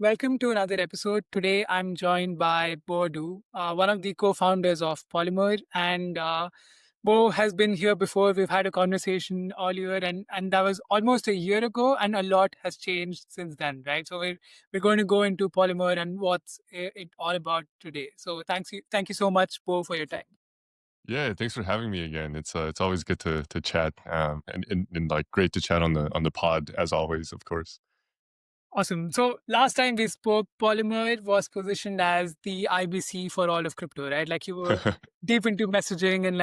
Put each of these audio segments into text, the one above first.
Welcome to another episode. Today, I'm joined by Bo, one of the co-founders of Polymer, and Bo has been here before. We've had a conversation earlier, and that was almost a year ago, and a lot has changed since then, right? So we're going to go into Polymer and what's it all about today. So thank you so much, Bo, for your time. Yeah, thanks for having me again. It's always good to chat, and like great to chat on the pod as always, of course. Awesome. So last time we spoke, Polymer was positioned as the IBC for all of crypto, right? Like you were deep into messaging and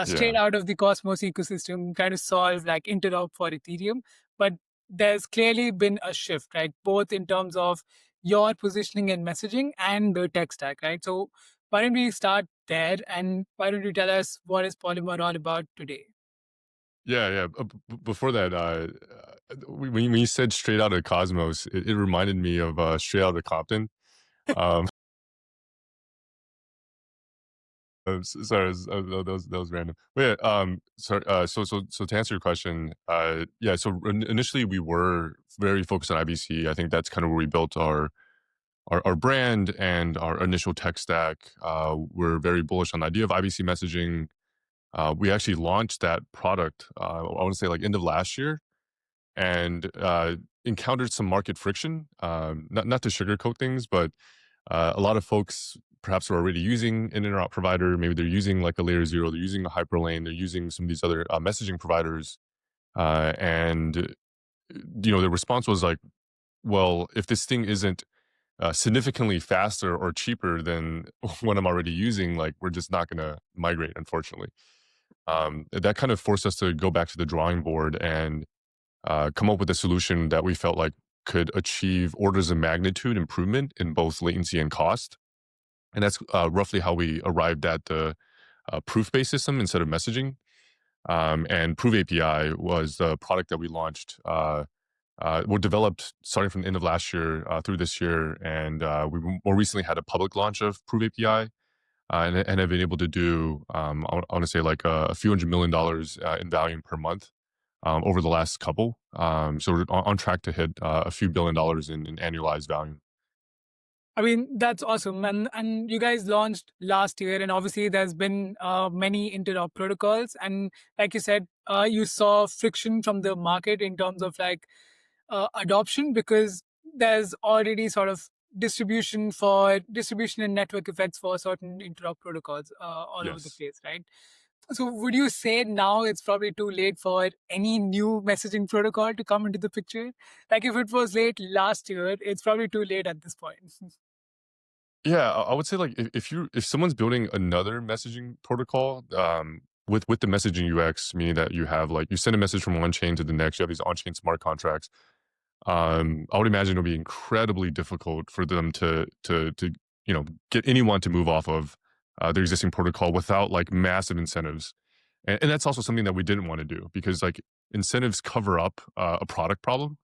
straight Yeah, out of the Cosmos ecosystem, trying to solve like Interop for Ethereum. But there's clearly been a shift, right? Both in terms of your positioning and messaging and the tech stack, right? So why don't we start there and why don't you tell us what is Polymer all about today? yeah. Before that, when you said straight out of Cosmos, it reminded me of straight out of Compton. Um, sorry, that was random. But yeah, sorry. So to answer your question, yeah. So initially we were very focused on IBC. I think that's kind of where we built our brand and our initial tech stack. We're very bullish on the idea of IBC messaging. We actually launched that product, I want to say like end of last year, and encountered some market friction. Not to sugarcoat things, but a lot of folks perhaps are already using an interop provider. Maybe they're using like a layer zero, they're using a hyperlane, they're using some of these other messaging providers. And the response was like, well, if this thing isn't significantly faster or cheaper than what I'm already using, like we're just not going to migrate, unfortunately. That kind of forced us to go back to the drawing board and come up with a solution that we felt like could achieve orders of magnitude improvement in both latency and cost. And that's roughly how we arrived at the proof-based system instead of messaging. And Proof API was the product that we launched. Were developed starting from the end of last year through this year, and we more recently had a public launch of Prove API, and have been able to do, I want to say like a few $100 million in volume per month over the last couple. So we're on track to hit a few $1 billion in annualized volume. I mean, that's awesome. And you guys launched last year, and obviously there's been many interop protocols. And like you said, you saw friction from the market in terms of adoption because there's already sort of distribution and network effects for certain interop protocols all over the Yes. place, right? So would you say now it's probably too late for any new messaging protocol to come into the picture? Like if it was late last year, it's probably too late at this point. Yeah, I would say like if someone's building another messaging protocol with the messaging UX, meaning that you have like you send a message from one chain to the next, you have these on-chain smart contracts. I would imagine it'll be incredibly difficult for them to get anyone to move off of their existing protocol without like massive incentives, and that's also something that we didn't want to do because like incentives cover up a product problem.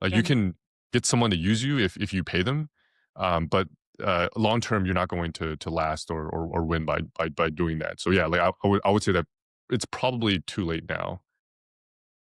Like you Mhm. can get someone to use you if you pay them, but long term you're not going to last or win by doing that. So yeah, like I would say that it's probably too late now.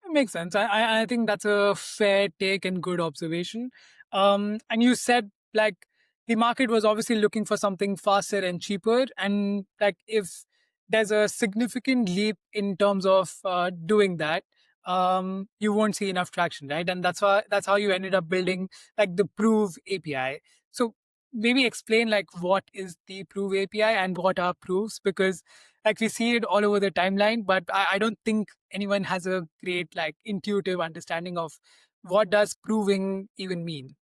It makes sense. I think that's a fair take and good observation. And you said like the market was obviously looking for something faster and cheaper, and like if there's a significant leap in terms of doing that, you won't see enough traction, right? And that's how you ended up building like the Prove API. So maybe explain like what is the Prove API and what are proofs because like we see it all over the timeline, but I don't think anyone has a great like intuitive understanding of what does proving even mean.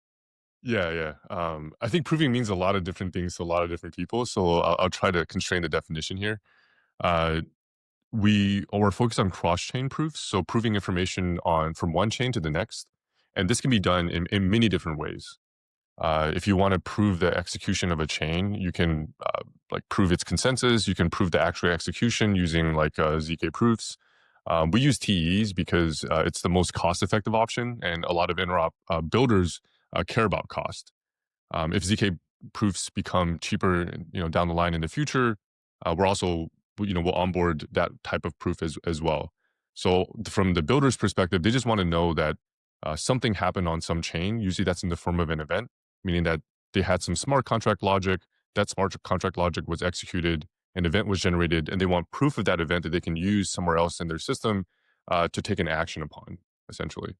Yeah. I think proving means a lot of different things to a lot of different people. So I'll try to constrain the definition here. Uh, we are focused on cross-chain proofs, so proving information on from one chain to the next, and this can be done in many different ways. If you want to prove the execution of a chain, you can like prove its consensus. You can prove the actual execution using like ZK proofs. We use TEs because it's the most cost-effective option, and a lot of interop builders care about cost. If ZK proofs become cheaper, down the line in the future, we're also, we'll onboard that type of proof as well. So from the builder's perspective, they just want to know that something happened on some chain. Usually that's in the form of an event. meaning that they had some smart contract logic. That smart contract logic was executed, an event was generated, and they want proof of that event that they can use somewhere else in their system to take an action upon, essentially.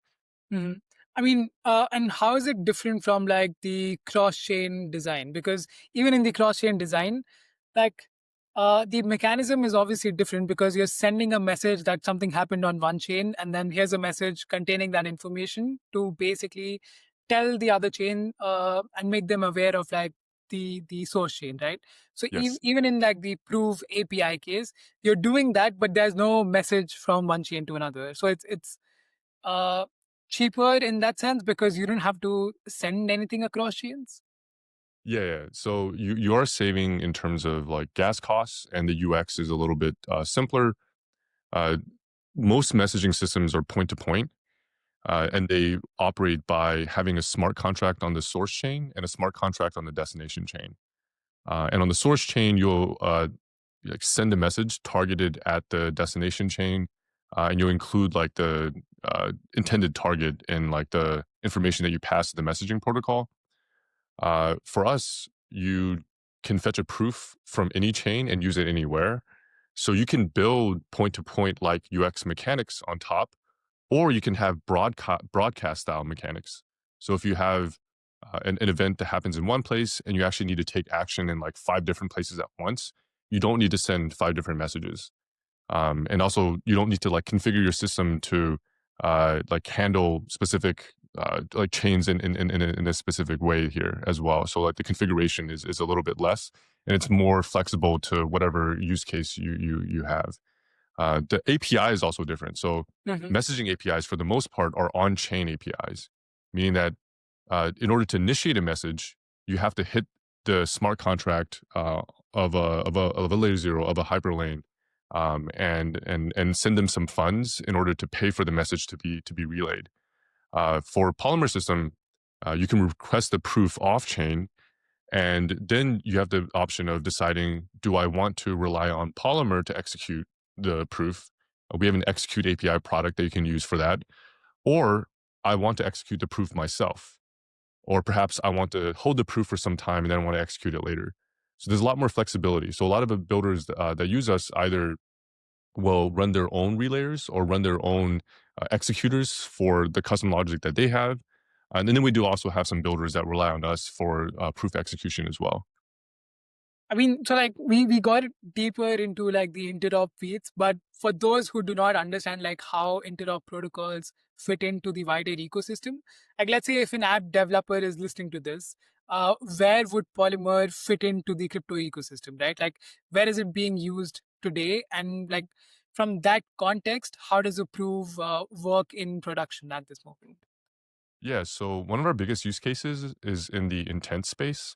Hmm. I mean, and how is it different from like the cross chain design? Because even in the cross chain design, like the mechanism is obviously different because you're sending a message that something happened on one chain, and then here's a message containing that information to basically tell the other chain and make them aware of like the source chain, right? So Yes. even in like the prove API case, you're doing that, but there's no message from one chain to another. So it's uh, cheaper in that sense because you don't have to send anything across chains. Yeah, yeah. So you are saving in terms of like gas costs, and the UX is a little bit simpler. Uh, Most messaging systems are point to point, and they operate by having a smart contract on the source chain and a smart contract on the destination chain. And on the source chain, you'll like send a message targeted at the destination chain, and you'll include like the intended target in like the information that you pass to the messaging protocol. For us, you can fetch a proof from any chain and use it anywhere. So you can build point to point like UX mechanics on top, or you can have broadcast style mechanics. So if you have an event that happens in one place and you actually need to take action in like five different places at once, you don't need to send five different messages. And also, you don't need to like configure your system to like handle specific like chains in a specific way here as well. So like the configuration is a little bit less, and it's more flexible to whatever use case you have. The API is also different. So Hmm. messaging APIs for the most part are on-chain APIs, meaning that in order to initiate a message, you have to hit the smart contract of a layer zero of a hyperlane, and send them some funds in order to pay for the message to be relayed. For Polymer system, you can request the proof off chain, and then you have the option of deciding, do I want to rely on Polymer to execute the proof? We have an execute API product that you can use for that, or I want to execute the proof myself, or perhaps I want to hold the proof for some time and then I want to execute it later. So there's a lot more flexibility. So a lot of the builders that use us either will run their own relayers or run their own executors for the custom logic that they have. And then we do also have some builders that rely on us for proof execution as well. I mean, so like we got deeper into like the interop feeds, but for those who do not understand like how interop protocols fit into the wider ecosystem, like let's say if an app developer is listening to this, where would Polymer fit into the crypto ecosystem, right? Like where is it being used today, and like from that context, how does Approve work in production at this moment? Yeah, so one of our biggest use cases is in the intent space.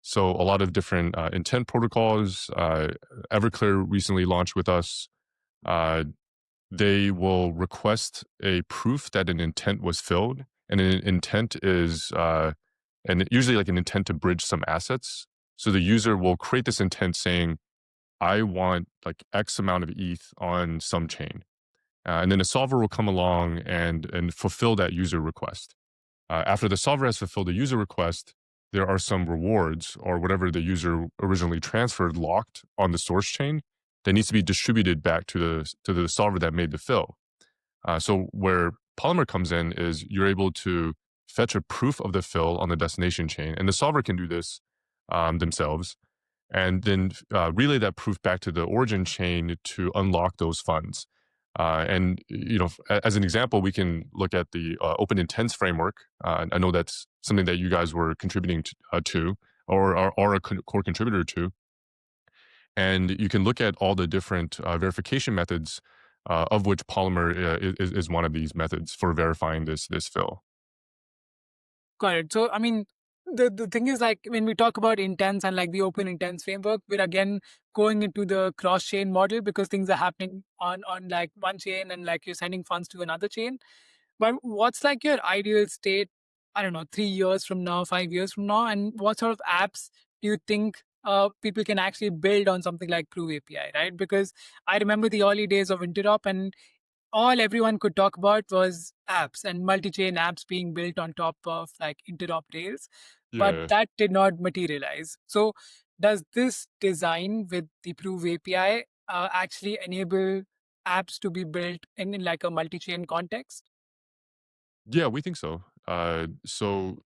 So a lot of different intent protocols. Everclear recently launched with us. Uh, they will request a proof that an intent was filled, and an intent is and usually like an intent to bridge some assets. So the user will create this intent saying, "I want like X amount of ETH on some chain," and then a solver will come along and fulfill that user request. After the solver has fulfilled the user request, there are some rewards or whatever the user originally transferred locked on the source chain that needs to be distributed back to the solver that made the fill. So where Polymer comes in is you're able to fetch a proof of the fill on the destination chain, and the solver can do this themselves, and then relay that proof back to the origin chain to unlock those funds. And as an example, we can look at the open intents framework. I know that's something that you guys were contributing to or are a core contributor to. And you can look at all the different verification methods, of which Polymer is one of these methods for verifying this fill. Got it. So, I mean, the thing is like when we talk about intents and like the open intents framework, we're again going into the cross chain model because things are happening on like one chain and like you're sending funds to another chain. But what's like your ideal state? I don't know, 3 years from now, 5 years from now, and what sort of apps do you think people can actually build on something like Prove API, right? Because I remember the early days of Interop, and all everyone could talk about was apps and multi-chain apps being built on top of like interop rails. but Yeah. that did not materialize. So, does this design with the Prove API actually enable apps to be built in like a multi-chain context? Yeah, we think so. So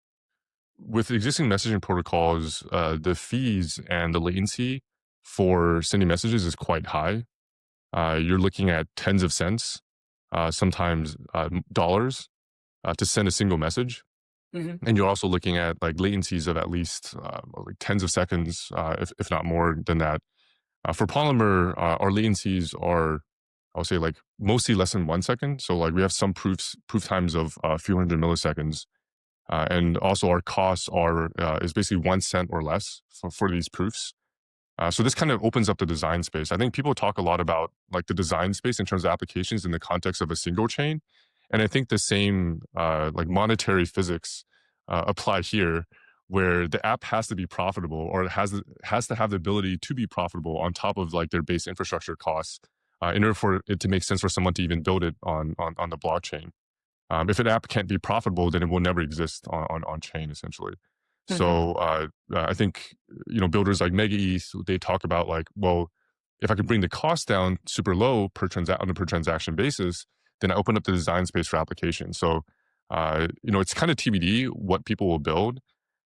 with existing messaging protocols, the fees and the latency for sending messages is quite high. You're looking at tens of cents, sometimes dollars, to send a single message. Hmm. And you're also looking at like latencies of at least like tens of seconds, if not more than that. For Polymer, our latencies are, I would say, like mostly less than 1 second. So like we have some proof times of a few hundred milliseconds, and also our costs are is basically 1 cent or less for these proofs. So this kind of opens up the design space. I think people talk a lot about like the design space in terms of applications in the context of a single chain, and I think the same like monetary physics apply here, where the app has to be profitable or it has to have the ability to be profitable on top of like their base infrastructure costs, in order for it to make sense for someone to even build it on the blockchain. If an app can't be profitable, then it will never exist on chain essentially. Hmm. So I think builders like Mega ETH, they talk about like, well, if I can bring the cost down super low on a per transaction basis, then I open up the design space for applications. So it's kind of TBD what people will build.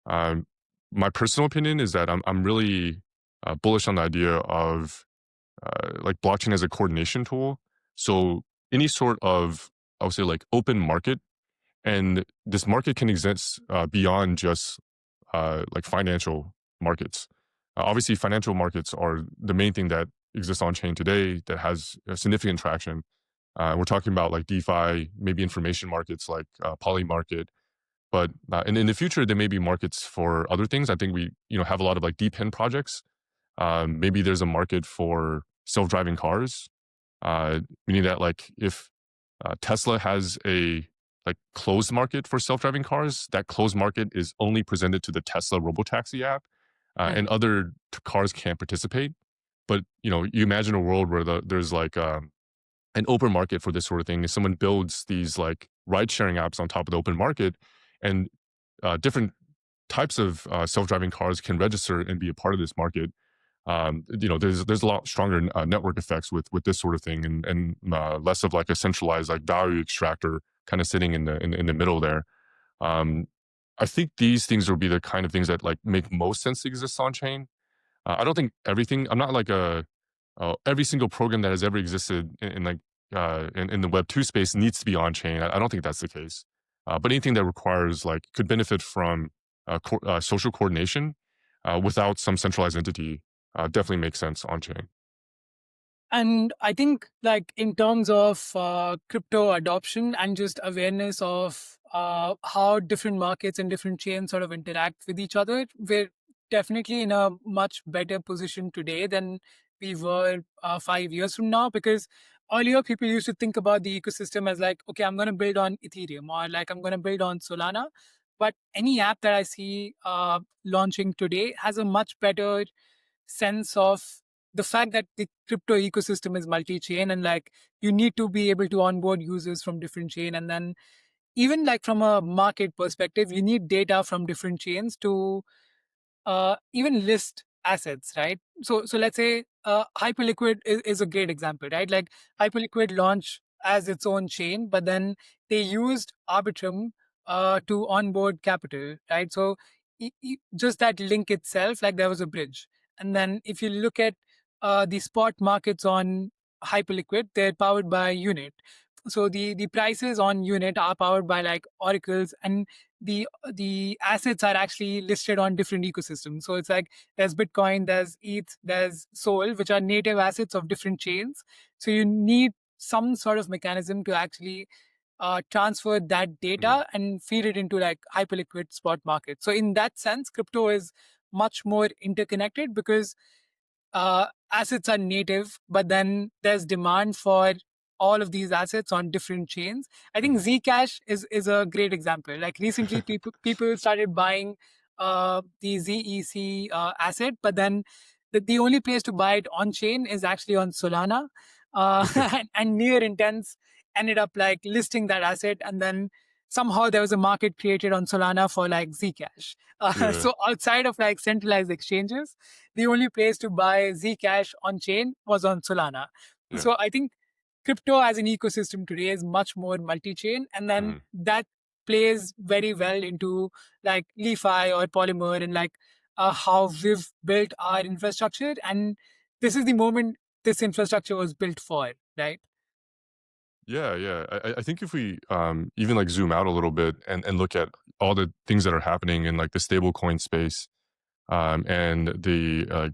Um, my personal opinion is that I'm really bullish on the idea of like blockchain as a coordination tool. So any sort of, I would say, like open market, and this market can exist beyond just like financial markets. Obviously, financial markets are the main thing that exists on chain today that has significant traction. We're talking about like DeFi, maybe information markets like Poly Market, but in the future there may be markets for other things. I think we have a lot of like depend projects. Maybe there's a market for self-driving cars, meaning that like if Tesla has a like closed market for self-driving cars, that closed market is only presented to the Tesla robotaxi app, and Hmm. other cars can't participate. But you imagine a world where there's like an open market for this sort of thing. If someone builds these like ride-sharing apps on top of the open market, and different types of self-driving cars can register and be a part of this market, there's a lot stronger network effects with this sort of thing, and less of like a centralized like value extractor kind of sitting in the middle there. Um, I think these things will be the kind of things that like make most sense to exist on chain. I don't think everything. I'm not like a every single program that has ever existed in like in the Web 2 space needs to be on chain. I don't think that's the case. But anything that requires like could benefit from social coordination without some centralized entity definitely makes sense on chain. And I think, like, in terms of crypto adoption and just awareness of how different markets and different chains sort of interact with each other, we're definitely in a much better position today than we were 5 years from now. Because earlier, people used to think about the ecosystem as like, okay, I'm going to build on Ethereum, or like I'm going to build on Solana. But any app that I see launching today has a much better sense of the fact that the crypto ecosystem is multi-chain, and like you need to be able to onboard users from different chain, and then even like from a market perspective you need data from different chains to even list assets, right? So let's say Hyperliquid is a great example, right? Like Hyperliquid launched as its own chain, but then they used Arbitrum to onboard capital, right? So just that link itself, like there was a bridge. And then if you look at the spot markets on Hyperliquid, they're powered by Unit. So the prices on Unit are powered by like oracles, and the assets are actually listed on different ecosystems. So it's like there's Bitcoin, there's ETH, there's Sol, which are native assets of different chains. So you need some sort of mechanism to actually transfer that Mhm. data and feed it into like hyperliquid spot market. So in that sense, crypto is much more interconnected because assets are native, but then there's demand for all of these assets on different chains. I think Mhm. Zcash is a great example. Like recently, people started buying the ZEC asset, but then the only place to buy it on chain is actually on Solana, and Near Intents ended up like listing that asset and then somehow there was a market created on Solana for like Zcash. Yeah, So outside of like centralized exchanges, the only place to buy Zcash on chain was on Solana. yeah. So I think crypto as an ecosystem today is much more multi-chain, and then Mhm. that plays very well into like LI.F or Polymer and like how we've built our infrastructure. And this is the moment this infrastructure was built for, right? Yeah, yeah. I think if we even like zoom out a little bit and look at all the things that are happening in like the stablecoin space, and the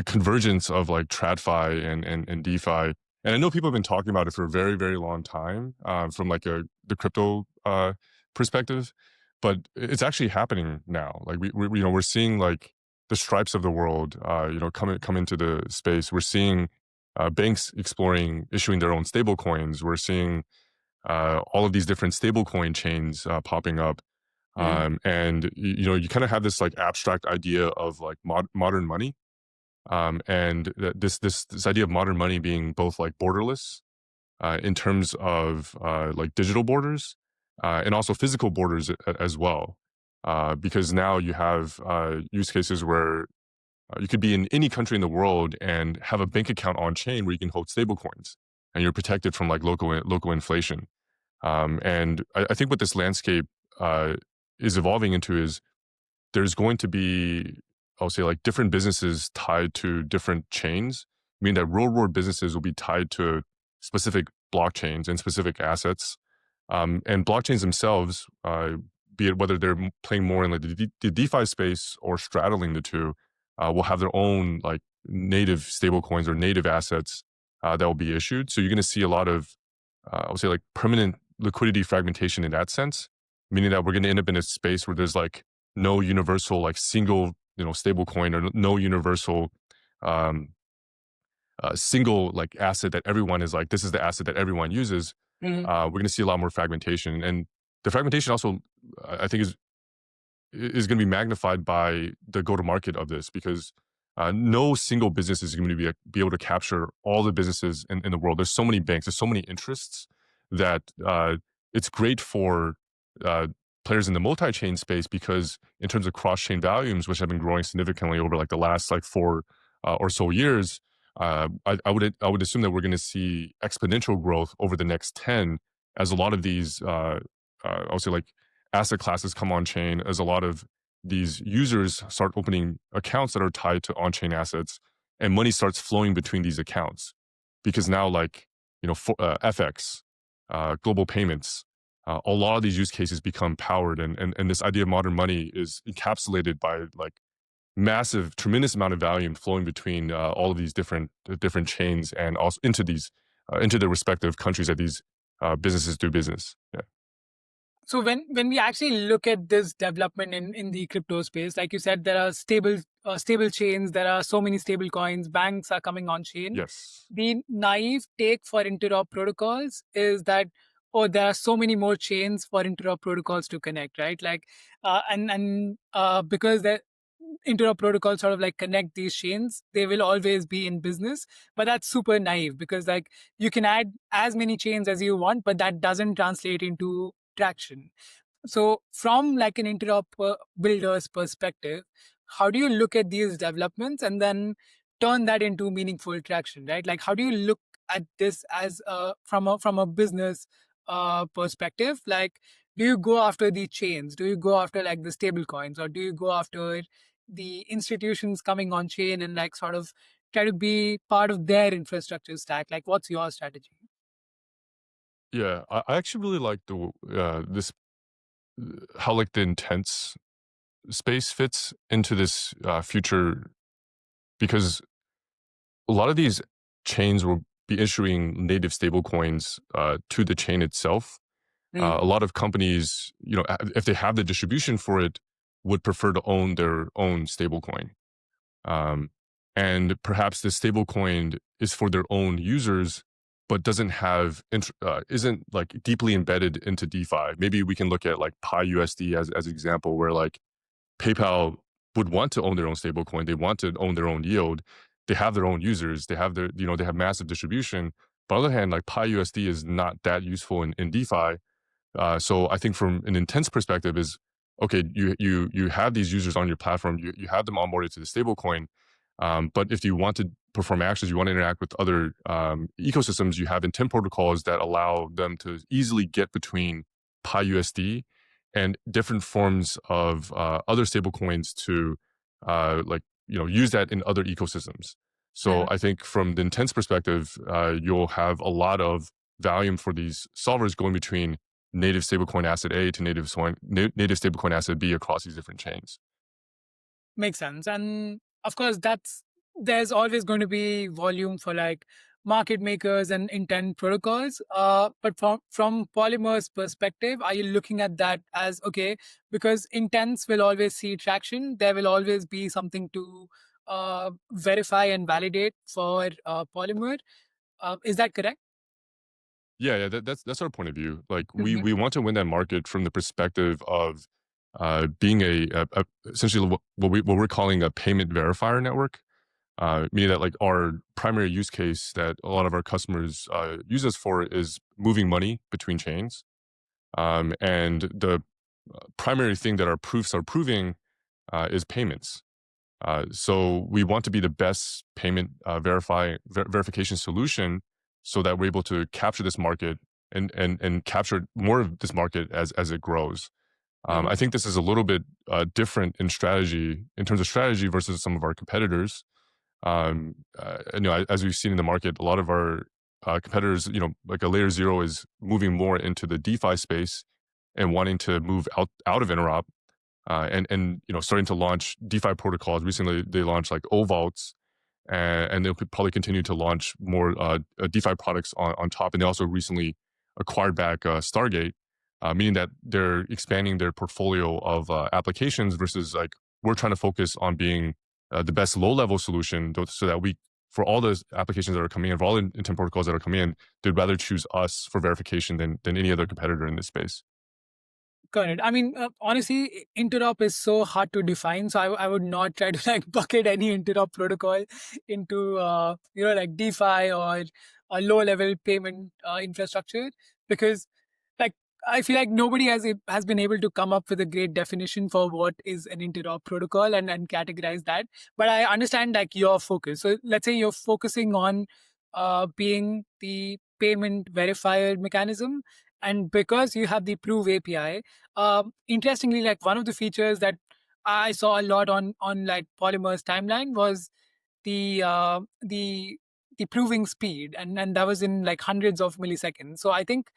convergence of like TradFi and DeFi. And I know people have been talking about it for a very, very long time, from like the crypto perspective, but it's actually happening now. Like we we're seeing like the Stripes of the world, come into the space. We're seeing banks exploring issuing their own stable coins. We're seeing all of these different stablecoin chains popping up. Mhm. And you kind of have this like abstract idea of like modern money, and this idea of modern money being both like borderless, in terms of like digital borders, and also physical borders as well, because now you have use cases where you could be in any country in the world and have a bank account on chain where you can hold stable coins, and you're protected from like local inflation. And I think what this landscape is evolving into is there's going to be, I'll say, like different businesses tied to different chains, meaning that real world businesses will be tied to specific blockchains and specific assets. And blockchains themselves, be it whether they're playing more in like the DeFi space or straddling the two, will have their own like native stablecoins or native assets that will be issued. So you're going to see a lot of, I would say, like permanent liquidity fragmentation in that sense, meaning that we're going to end up in a space where there's like no universal like single stable coin, or no universal um single like asset that everyone is like, this is the asset that everyone uses. Mhm. We're going to see a lot more fragmentation, and the fragmentation also, I think, is going to be magnified by the go to market of this, because no single business is going to be able to capture all the businesses in the world. There's so many banks, there's so many interests that it's great for uh, players in the multi-chain space, because in terms of cross-chain volumes, which have been growing significantly over like the last like 4 or so years, I would assume that we're going to see exponential growth over the next 10, as a lot of these I would say like asset classes come on chain, as a lot of these users start opening accounts that are tied to on chain assets, and money starts flowing between these accounts, because now like FX, global payments, a lot of these use cases become powered, and this idea of modern money is encapsulated by like massive, tremendous amount of volume flowing between all of these different chains, and also into these into the respective countries that these businesses do business. Yeah. So when we actually look at this development in the crypto space, like you said, there are stable chains, there are so many stable coins, banks are coming on chain. Yes. The naive take for interop protocols is that, oh, there are so many more chains for interop protocols to connect, right? Like and because the interop protocols sort of like connect these chains, they will always be in business. But that's super naive, because like you can add as many chains as you want, but that doesn't translate into traction. So from like an interop builder's perspective, how do you look at these developments and then turn that into meaningful traction, right? Like how do you look at this as from a business perspective? Like, do you go after the chains? Do you go after like the stable coins, or do you go after the institutions coming on chain and like sort of try to be part of their infrastructure stack? Like, what's your strategy? Yeah, I actually really like the this how like the intense space fits into this future, because a lot of these chains will be issuing native stablecoins to the chain itself. Mm, A lot of companies, if they have the distribution for it, would prefer to own their own stablecoin. Um, and perhaps the stablecoin is for their own users, but doesn't have isn't like deeply embedded into DeFi. Maybe we can look at like Pi USD as an example, where like PayPal would want to own their own stablecoin. They want to own their own yield. They have their own users. They have they have massive distribution. But on the other hand, like Pi USD is not that useful in DeFi, So I think from an intents perspective is okay. You have these users on your platform. You have them onboarded to the stablecoin. But if you want to perform actions, you want to interact with other ecosystems, you have intent protocols that allow them to easily get between PyUSD and different forms of other stablecoins to like use that in other ecosystems. So Yeah. I think from the intents perspective, you'll have a lot of volume for these solvers going between native stablecoin asset A to native stablecoin asset B across these different chains. Makes sense. And of course, there's always going to be volume for like market makers and intent protocols. But from Polymer's perspective, are you looking at that as okay? Because intents will always see traction. There will always be something to verify and validate for Polymer. Is that correct? Yeah, that's our point of view. Like Mhm. we want to win that market from the perspective of being essentially what we're calling a payment verifier network. Meaning that like our primary use case that a lot of our customers use us for is moving money between chains. And the primary thing that our proofs are proving is payments. So we want to be the best payment verification solution, so that we're able to capture this market and capture more of this market as it grows. I Mhm. think this is a little bit different in terms of strategy versus some of our competitors. As we've seen in the market, a lot of our competitors, like a layer zero, is moving more into the DeFi space and wanting to move out of Interop, and starting to launch DeFi protocols. Recently, they launched like OVaults, and they'll probably continue to launch more DeFi products on top. And they also recently acquired back Stargate, meaning that they're expanding their portfolio of applications versus like we're trying to focus on being the best low level solution, so that we, for all those applications that are coming in, for all the intent protocols that are coming in, they'd rather choose us for verification than any other competitor in this space. Got it. I mean, honestly, interop is so hard to define. So I would not try to like bucket any interop protocol into, like DeFi or a low level payment infrastructure because like I feel like nobody has been able to come up with a great definition for what is an interop protocol and categorize that. But I understand like your focus. So let's say you're focusing on being the payment verifier mechanism, and because you have the prove API, interestingly, like one of the features that I saw a lot on like Polymer's timeline was the uh, the the proving speed, and that was in like hundreds of milliseconds. So I think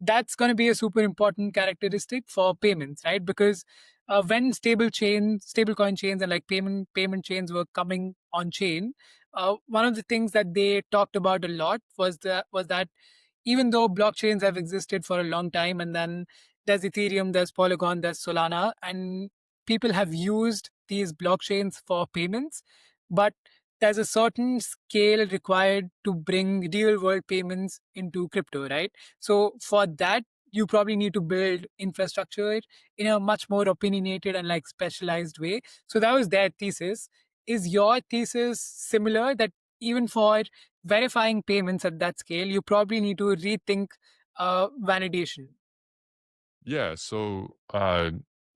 that's going to be a super important characteristic for payments, right? Because when stablecoin chains, and like payment chains were coming on chain, one of the things that they talked about a lot was that even though blockchains have existed for a long time, and then there's Ethereum, there's Polygon, there's Solana, and people have used these blockchains for payments, but there's a certain scale required to bring real world payments into crypto, right? So for that, you probably need to build infrastructure in a much more opinionated and like specialized way. So that was their thesis. Is your thesis similar, that even for verifying payments at that scale, you probably need to rethink validation? Yeah, so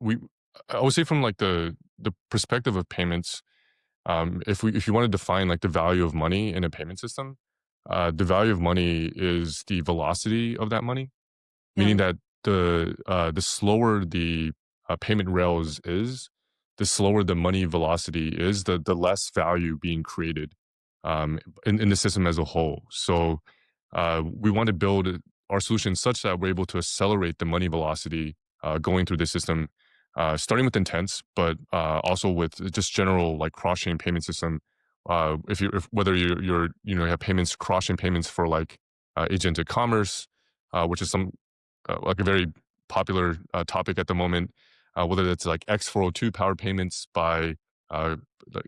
we I would say from like the perspective of payments, if you want to define like the value of money in a payment system, the value of money is the velocity of that money, meaning Mhm. that the slower the payment rails is, the slower the money velocity is, the less value being created in the system as a whole. So we want to build our solution such that we're able to accelerate the money velocity going through the system, starting with intents, but also with just general like cross-chain payment system. If whether you have payments, cross-chain payments for like agentic commerce, which is some like a very popular topic at the moment, whether that's like X402 powered payments by uh,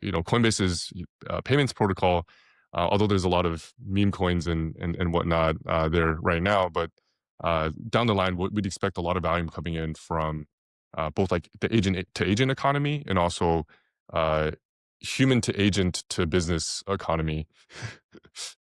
Coinbase's payments protocol. Although there's a lot of meme coins and whatnot there right now, but down the line, we'd expect a lot of volume coming in from both like the agent to agent economy, and also uh, human to agent to business economy.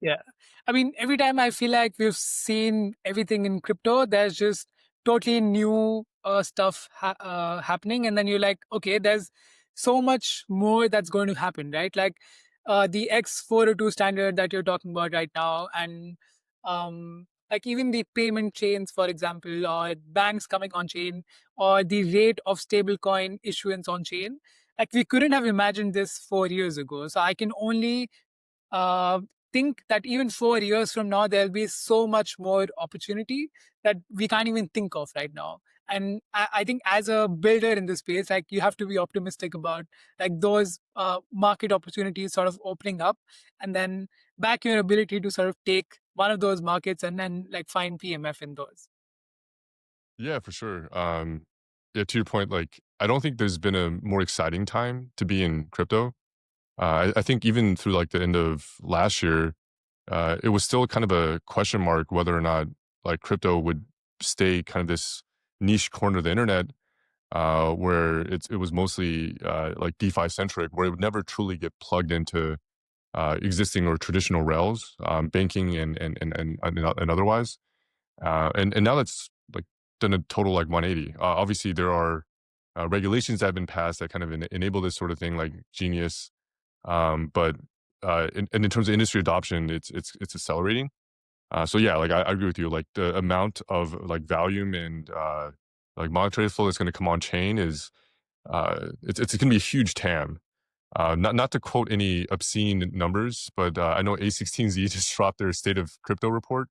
Yeah. I mean, every time I feel like we've seen everything in crypto, there's just totally new stuff happening, and then you're like, okay, there's so much more that's going to happen, right? Like the X402 standard that you're talking about right now, and like even the payment chains, for example, or banks coming on chain, or the rate of stablecoin issuance on chain. Like we couldn't have imagined this 4 years ago. So I can only uh, think that even 4 years from now, there'll be so much more opportunity that we can't even think of right now. And I think as a builder in this space, like you have to be optimistic about like those market opportunities sort of opening up, and then back your ability to sort of take one of those markets and then like find PMF in those. Yeah, for sure. Yeah, to your point, like I don't think there's been a more exciting time to be in crypto. I think even through like the end of last year, it was still kind of a question mark whether or not like crypto would stay kind of this niche corner of the internet, where it was mostly like DeFi centric, where it would never truly get plugged into existing or traditional rails, banking and otherwise. And now that's like done a total like 180. Obviously, there are regulations that have been passed that kind of enable this sort of thing, like Genius. But and in terms of industry adoption, it's accelerating. So yeah, like I agree with you. Like the amount of like volume and like monetary flow that's going to come on chain is it's going to be a huge TAM. Not to quote any obscene numbers, but I know A16Z just dropped their state of crypto report,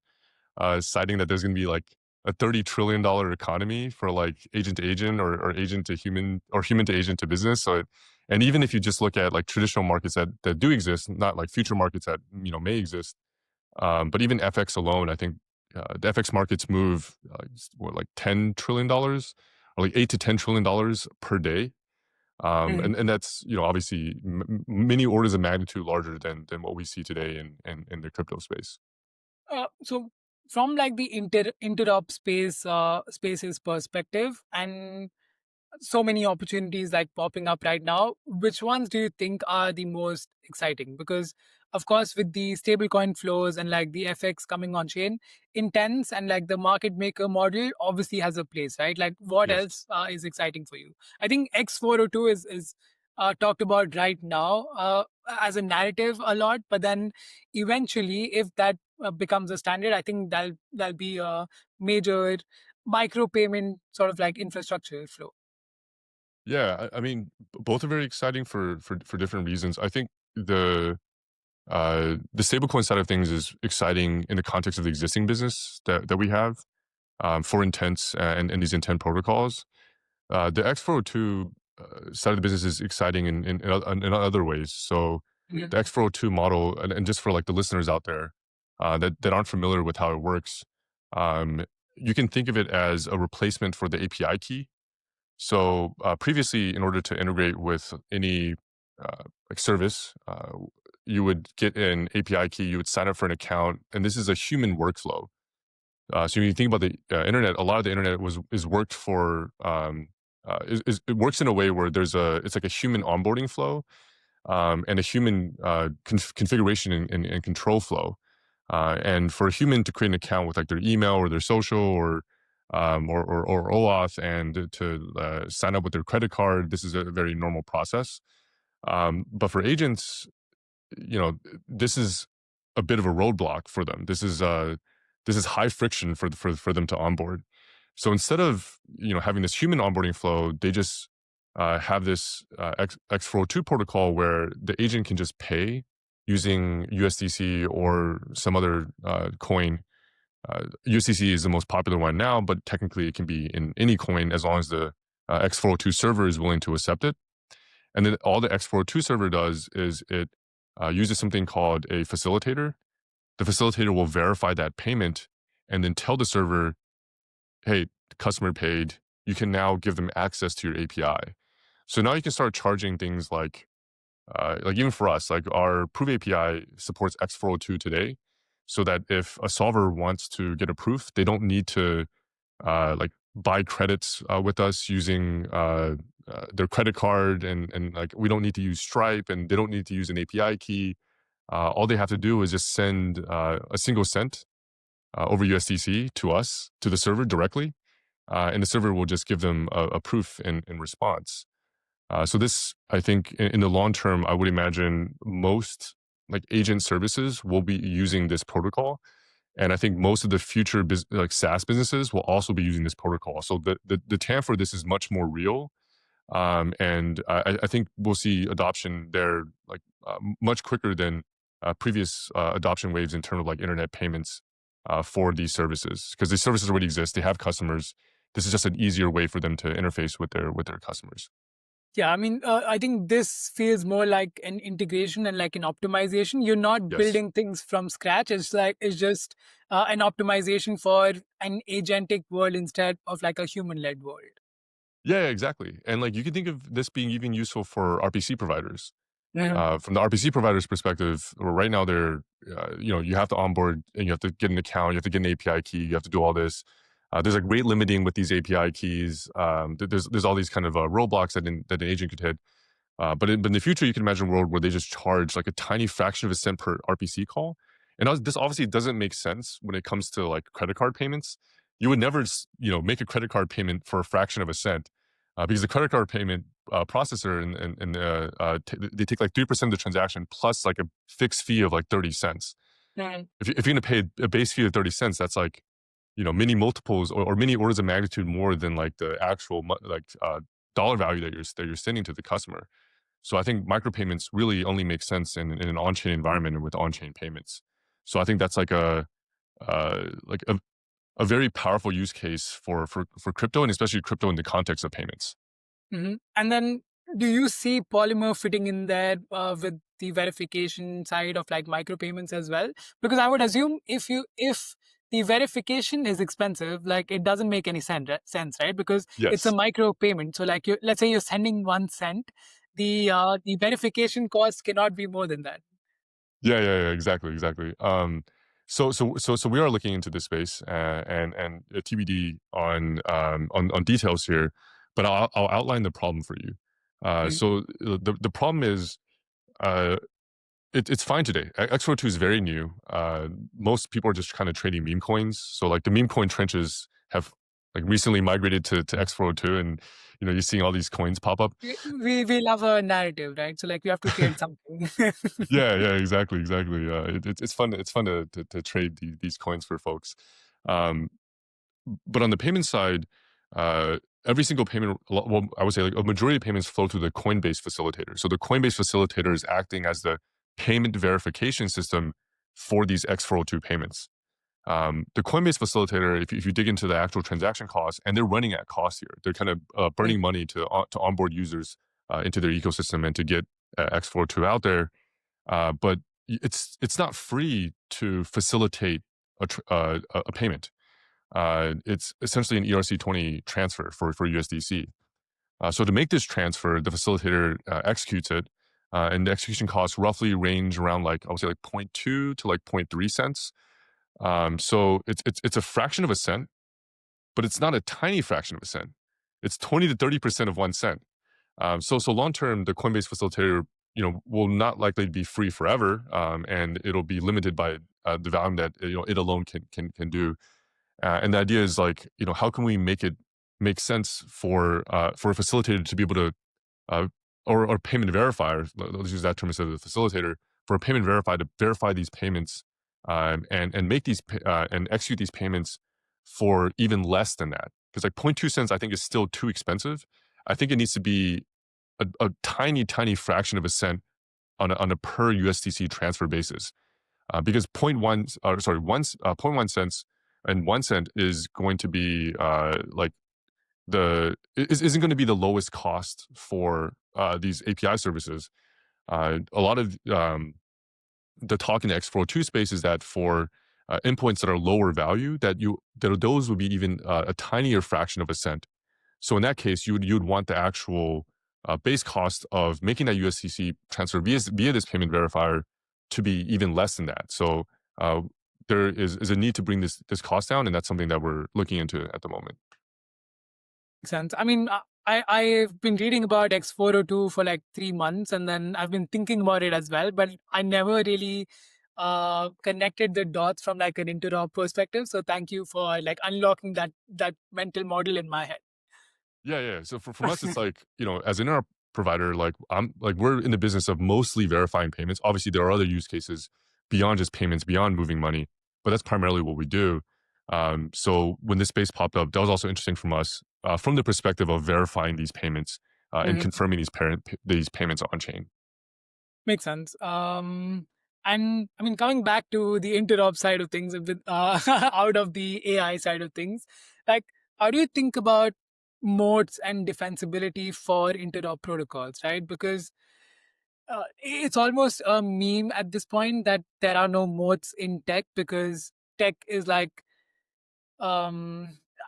citing that there's going to be like a $30 trillion economy for like agent to agent or agent to human or human to agent to business. So, and even if you just look at like traditional markets that do exist, not like future markets that may exist, but even FX alone, I think the FX markets move what, like $10 trillion or like $8 to $10 trillion per day. And that's obviously many orders of magnitude larger than what we see today in the crypto space. So from like the interop spaces perspective, and so many opportunities like popping up right now, which ones do you think are the most exciting? Because of course with the stablecoin flows and like the FX coming on chain, intense and like the market maker model obviously has a place, right? Like what Yes. else is exciting for you? I think X402 is talked about right now as a narrative a lot, but then eventually if that becomes a standard, I think that'll be a major micropayment sort of like infrastructure flow. Yeah, I mean, both are very exciting for different reasons. I think the stablecoin side of things is exciting in the context of the existing business that we have, for intents and these intent protocols. The X402 side of the business is exciting in other ways. So Mhm. the X402 model, and just for like the listeners out there that aren't familiar with how it works, um, you can think of it as a replacement for the API key. So previously, in order to integrate with any like service, you would get an API key, you would sign up for an account, and this is a human workflow. So when you think about the internet, a lot of the internet is worked for it works in a way where it's like a human onboarding flow, and a human configuration and control flow. And for a human to create an account with like their email or their social or OAuth and to sign up with their credit card, this is a very normal process. But for agents, you know, this is a bit of a roadblock for them. This is high friction for them to onboard. So instead of having this human onboarding flow, they just have this X402 protocol where the agent can just pay using USDC or some other coin. USDC is the most popular one now, but technically it can be in any coin as long as the X402 server is willing to accept it. And then all the X402 server does is it uses something called a facilitator. The facilitator will verify that payment and then tell the server, hey, the customer paid. You can now give them access to your API. So now you can start charging things like even for us, like our Proof API supports X402 today, so that if a solver wants to get a proof, they don't need to like buy credits with us using their credit card, and like we don't need to use Stripe, and they don't need to use an API key. All they have to do is just send a single cent over USDC to us to the server directly, and the server will just give them a proof in response. So this, I think, in the long term, I would imagine most like agent services will be using this protocol, and I think most of the future like SaaS businesses will also be using this protocol. So the TAM for this is much more real, and I think we'll see adoption there like much quicker than previous adoption waves in terms of like internet payments for these services, because these services already exist. They have customers. This is just an easier way for them to interface with their customers. Yeah, I mean, I think this feels more like an integration and like an optimization. You're not Yes. building things from scratch. It's just an optimization for an agentic world instead of like a human-led world. Yeah, exactly. And like you can think of this being even useful for RPC providers. Mhm. From the RPC provider's perspective, right now they're, you have to onboard and you have to get an account, you have to get an API key, you have to do all this. There's like rate limiting with these API keys. There's all these kind of roadblocks that an agent could hit. But in the future, you can imagine a world where they just charge like a tiny fraction of a cent per RPC call. And this obviously doesn't make sense when it comes to like credit card payments. You would never, make a credit card payment for a fraction of a cent, because the credit card payment processor they take like 3% of the transaction plus like a fixed fee of like 30 cents. Mhm. If you're going to pay a base fee of 30 cents, that's like, many multiples or many orders of magnitude more than like the actual dollar value that you're sending to the customer. So I think micropayments really only make sense in an on-chain environment and with on-chain payments. So I think that's like like a very powerful use case for crypto, and especially crypto in the context of payments. And then, do you see Polymer fitting in there with the verification side of like micropayments as well? Because I would assume if the verification is expensive, like it doesn't make any sense, right? Because it's a Yes. micro payment. So like let's say you're sending 1 cent, the verification cost cannot be more than that. Yeah, exactly, exactly. So we are looking into this space, and TBD on details here, but I'll outline the problem for you. Mhm. So the problem is, uh, it's fine today. X42 is very new. Most people are just kind of trading meme coins. So like the meme coin trenches have like recently migrated to X402, and you're seeing all these coins pop up. We love a narrative, right? So like we have to trade something. Yeah, exactly, exactly. It's fun. It's fun to trade these coins for folks. Um, but on the payment side, uh, every single payment, well, I would say like a majority of payments flow through the Coinbase facilitator. So the Coinbase facilitator is acting as the payment verification system for these X402 payments. The Coinbase facilitator, if you dig into the actual transaction costs, and they're running at cost here, they're kind of burning money to onboard users into their ecosystem and to get X402 out there. But it's not free to facilitate a payment. It's essentially an ERC20 transfer for USDC. So to make this transfer, the facilitator executes it, and the execution costs roughly range around like I would say like zero point 0.2 to like zero point 0.3 cents. So it's a fraction of a cent, but it's not a tiny fraction of a cent. It's 20 to 30% of 1 cent. So long term, the Coinbase facilitator, will not likely be free forever, and it'll be limited by the volume that it alone can do. And the idea is like, how can we make it make sense for a facilitator to be able to uh, or payment verifier, let's use that term instead of the facilitator, for a payment verifier to verify these payments, and make and execute these payments for even less than that. Because like zero point 0.2 cents, I think is still too expensive. I think it needs to be a tiny, tiny fraction of a cent on a per USDC transfer basis. Because point 0.1, sorry, zero point 0.1 cents and 1 cent is going to be like isn't going to be the lowest cost for these API services. A lot of the talk in the X402 space is that for endpoints that are lower value, that those would be even a tinier fraction of a cent. So in that case, you'd want the actual base cost of making that USDC transfer via this payment verifier to be even less than that. So there is a need to bring this cost down, and that's something that we're looking into at the moment. Sense. I mean, I've been reading about X402 for like 3 months, and then I've been thinking about it as well, but I never really connected the dots from like an interop perspective. So thank you for like unlocking that mental model in my head. Yeah, yeah. So from us, it's like, as an interrupt provider, we're in the business of mostly verifying payments. Obviously, there are other use cases beyond just payments, beyond moving money, but that's primarily what we do. So when this space popped up, that was also interesting from us from the perspective of verifying these payments and Mhm. confirming these payments on chain. Makes sense. And I mean, coming back to the interop side of things, out of the AI side of things, like, how do you think about moats and defensibility for interop protocols, right? Because it's almost a meme at this point that there are no moats in tech because tech is like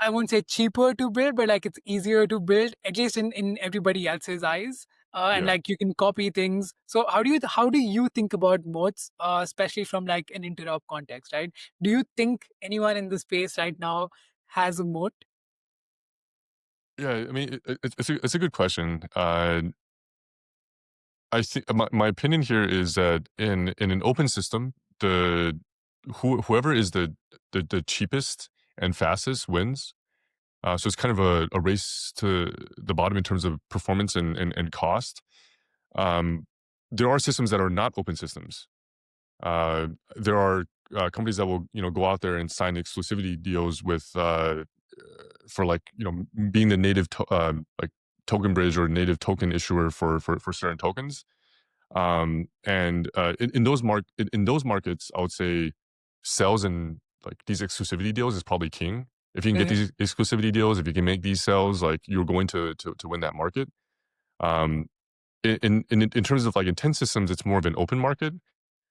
I won't say cheaper to build, but like it's easier to build, at least in everybody else's eyes. And Yeah. like you can copy things. So how do you think about moats, especially from like an interop context, right? Do you think anyone in the space right now has a moat? Yeah. I mean, it's a good question. I think my opinion here is that in an open system, whoever is the cheapest and fastest wins. So it's kind of a race to the bottom in terms of performance and cost. Um, there are systems that are not open systems. There are companies that will go out there and sign exclusivity deals with for like being the native like token bridge or native token issuer for certain tokens. And in those markets, I would say sales and like these exclusivity deals is probably king. If you can get Mhm. these exclusivity deals, if you can make these sales, like you're going to win that market. Um, in terms of like intent systems, it's more of an open market.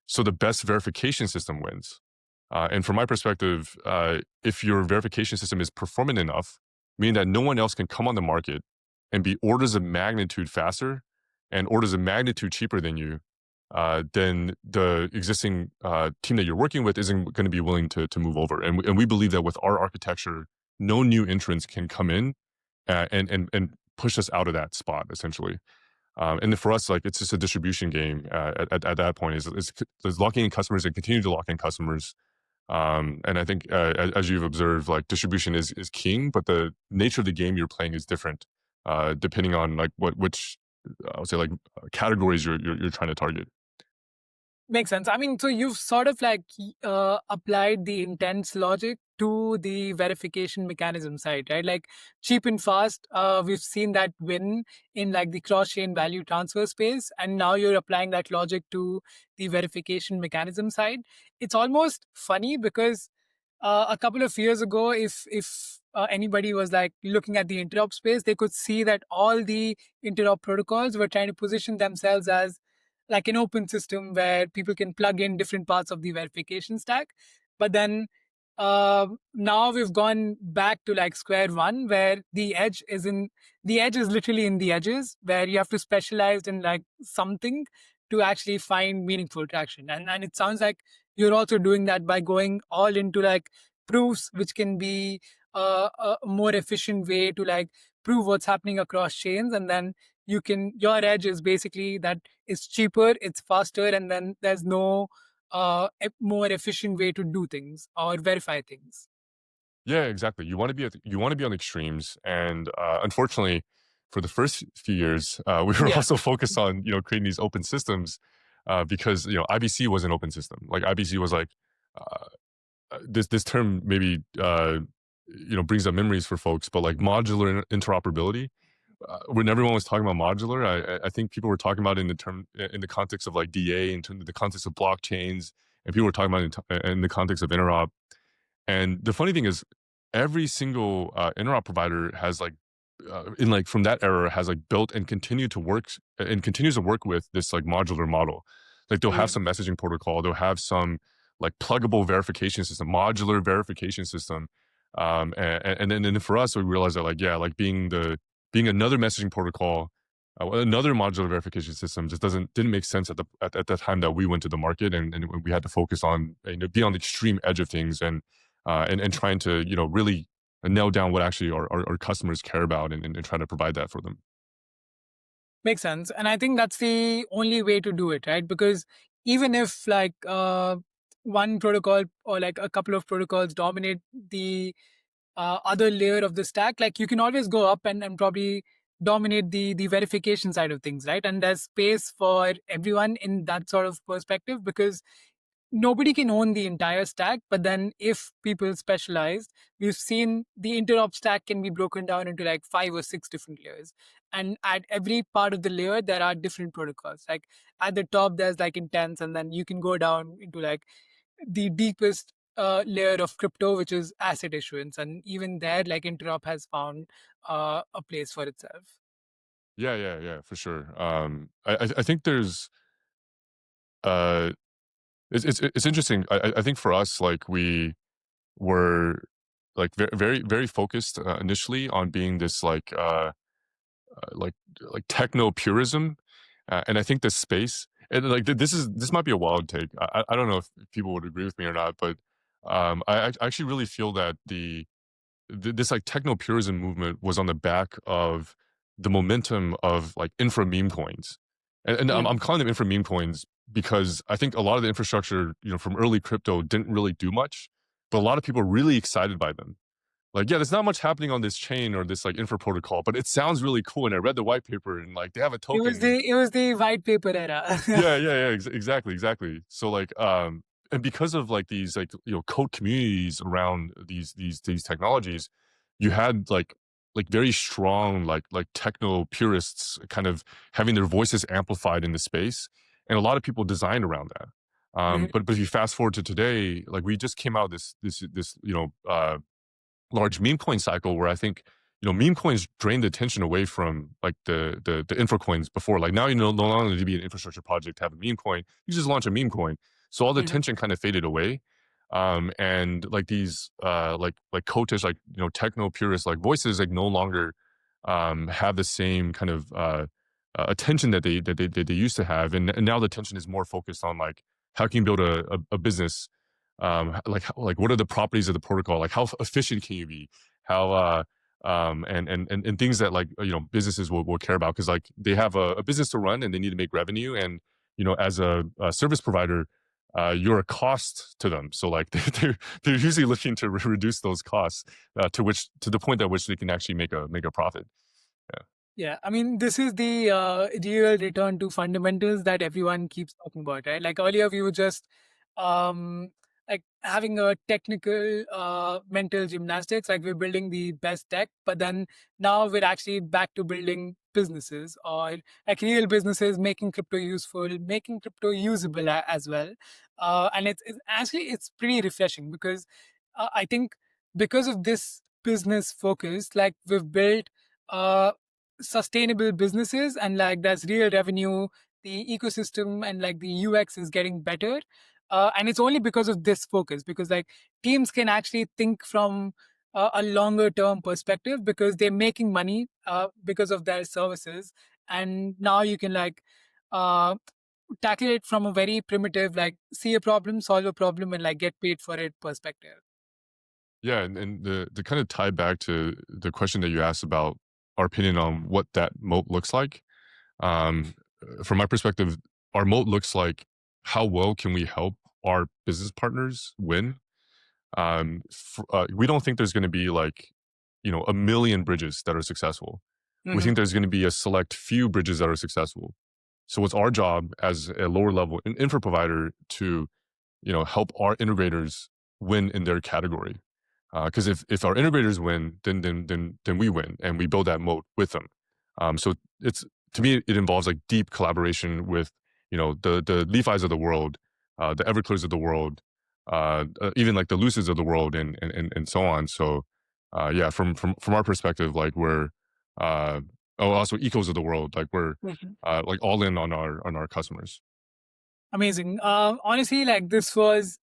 So the best verification system wins. And from my perspective, if your verification system is performant enough, meaning that no one else can come on the market and be orders of magnitude faster and orders of magnitude cheaper than you, then the existing team that you're working with isn't going to be willing to move over. And we believe that with our architecture, no new entrants can come in and push us out of that spot essentially. And for us, like it's just a distribution game at that point. Is locking in customers and continue to lock in customers. And I think as you've observed, like distribution is king, but the nature of the game you're playing is different depending on like which I would say like categories you're trying to target. Makes sense. I mean, so you've sort of like applied the intents logic to the verification mechanism side, right? Like cheap and fast, we've seen that win in like the cross-chain value transfer space, and now you're applying that logic to the verification mechanism side. It's almost funny because a couple of years ago, if anybody was like looking at the interop space, they could see that all the interop protocols were trying to position themselves as like an open system where people can plug in different parts of the verification stack. But then now we've gone back to like square one where the edge is literally in the edges where you have to specialize in like something to actually find meaningful traction. And it sounds like you're also doing that by going all into like proofs, which can be a more efficient way to like prove what's happening across chains. And then your edge is basically that it's cheaper, it's faster, and then there's no more efficient way to do things or verify things. Yeah, exactly. You want to be on extremes, and unfortunately, for the first few years, we were Yeah. also focused on creating these open systems because IBC was an open system. Like IBC was like uh, this term maybe brings up memories for folks, but like modular interoperability. When everyone was talking about modular, I think people were talking about it in the context of like DA, in the context of blockchains, and people were talking about it in the context of interop. And the funny thing is, every single interop provider has like, in like from that era, has like built and continues to work with this like modular model. Like they'll have Mhm. some messaging protocol, they'll have some like pluggable verification system, modular verification system. And then for us, we realized that like yeah, like being another messaging protocol, another modular verification system just didn't make sense at the time that we went to the market, and we had to focus on be on the extreme edge of things and trying to really nail down what actually our customers care about and try to provide that for them. Makes sense. And I think that's the only way to do it, right? Because even if like one protocol or like a couple of protocols dominate the other layer of the stack, like you can always go up and probably dominate the verification side of things, right? And there's space for everyone in that sort of perspective, because nobody can own the entire stack. But then if people specialized, we've seen the interop stack can be broken down into like 5 or 6 different layers, and at every part of the layer there are different protocols. Like at the top there's like intents, and then you can go down into like the deepest layer of crypto, which is asset issuance, and even there like interop has found a place for itself. Yeah, yeah, yeah, for sure. I think there's uh, it's interesting. I think for us, like we were like very focused initially on being this like techno purism, and I think this space and like this might be a wild take. I don't know if people would agree with me or not, but I actually really feel that this like techno purism movement was on the back of the momentum of like infra meme coins, and I'm Mhm. calling them infra meme coins because I think a lot of the infrastructure, from early crypto didn't really do much, but a lot of people are really excited by them. Like, yeah, there's not much happening on this chain or this like infra protocol, but it sounds really cool. And I read the white paper and like they have a it token was and the it was the white paper era. yeah, yeah, yeah, exactly, exactly. So like, and because of like these like code communities around these technologies, you had like very strong like techno purists kind of having their voices amplified in the space, and a lot of people designed around that. Mhm, But if you fast forward to today, like we just came out of this large meme coin cycle where I think meme coins drain the attention away from like the infra coins before. Like now no longer need to be an infrastructure project to have a meme coin. You just launch a meme coin. So all the mhm. tension kind of faded away. And like these like cotish like techno purist like voices like no longer have the same kind of attention that they used to have, and now the attention is more focused on like how can you build a business, like what are the properties of the protocol, like how efficient can you be, how and things that like businesses will care about, because like they have a business to run and they need to make revenue, and as a service provider, you're a cost to them, so like they're usually looking to reduce those costs, to the point at which they can actually make a profit. Yeah. Yeah, I mean, this is the real return to fundamentals that everyone keeps talking about, right? Like earlier, we were just um, like having a technical mental gymnastics, like we're building the best tech, but then now we're actually back to building businesses, or like real businesses, making crypto useful, making crypto usable as well. And it's actually it's pretty refreshing, because I think because of this business focus, like we've built. Sustainable businesses, and like there's real revenue, the ecosystem and like the UX is getting better, and it's only because of this focus, because like teams can actually think from a longer term perspective, because they're making money because of their services. And now you can like uh, tackle it from a very primitive, like see a problem, solve a problem, and like get paid for it perspective. Yeah, and the kind of tie back to the question that you asked about our opinion on what that moat looks like. Um, from my perspective, our moat looks like how well can we help our business partners win. We don't think there's going to be like a million bridges that are successful. We Hmm. think there's going to be a select few bridges that are successful. So it's our job as a lower level infra provider to help our integrators win in their category. Because if our integrators win, then we win, and we build that moat with them. So it's to me, it involves like deep collaboration with the Levi's of the world, the Everclears of the world, even like the Lucids of the world, and so on. So yeah, from our perspective, like we're also ecos of the world, like we're like all in on our customers. Amazing. Honestly, like this was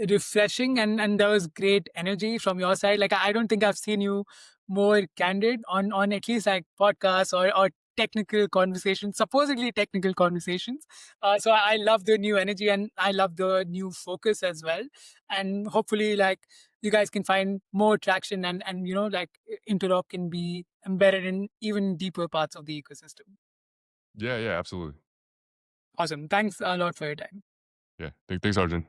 refreshing, and there was great energy from your side. Like I don't think I've seen you more candid on at least like podcasts or technical conversations, supposedly technical conversations. So I love the new energy, and I love the new focus as well. And hopefully, like you guys can find more traction, and like Interop can be embedded in even deeper parts of the ecosystem. Yeah, yeah, absolutely. Awesome. Thanks a lot for your time. Yeah, thanks, Arjun.